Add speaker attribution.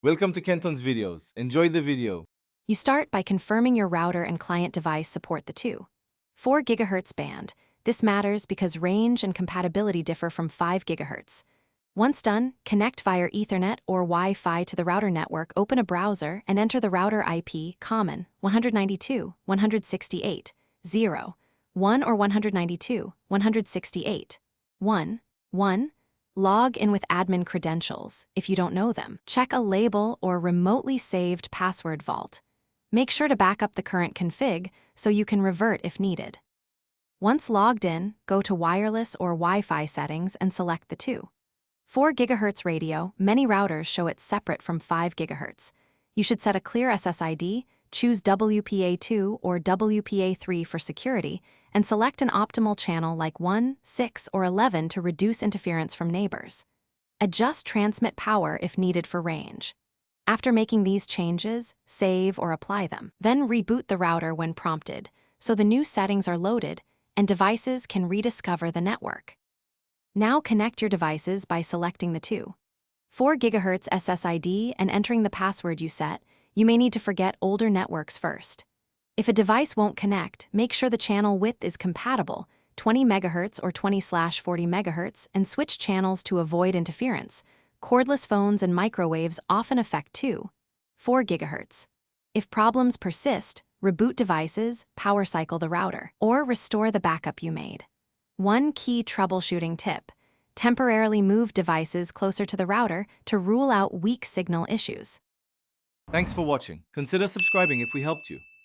Speaker 1: Welcome to Kenton's videos. Enjoy the video.
Speaker 2: You start by confirming your router and client device support the 2.4 GHz band. This matters because range and compatibility differ from 5 GHz. Once done, connect via Ethernet or Wi-Fi to the router network, open a browser, and enter the router IP common 192.168.0.1 or 192.168.1.1. Log in with admin credentials if you don't know them. Check a label or remotely saved password vault. Make sure to back up the current config so you can revert if needed. Once logged in, go to wireless or Wi-Fi settings and select the 2.4 GHz radio. Many routers show it separate from 5 GHz. You should set a clear SSID, choose WPA2 or WPA3 for security, and select an optimal channel like 1, 6, or 11 to reduce interference from neighbors. Adjust transmit power if needed for range. After making these changes, save or apply them. Then reboot the router when prompted, so the new settings are loaded and devices can rediscover the network. Now connect your devices by selecting the 2.4 GHz SSID and entering the password you set. You may need to forget older networks first. If a device won't connect, make sure the channel width is compatible, 20 MHz or 20/40 MHz, and switch channels to avoid interference. Cordless phones and microwaves often affect 2.4 GHz. If problems persist, reboot devices, power cycle the router, or restore the backup you made. One key troubleshooting tip: temporarily move devices closer to the router to rule out weak signal issues.
Speaker 1: Thanks for watching. Consider subscribing if we helped you.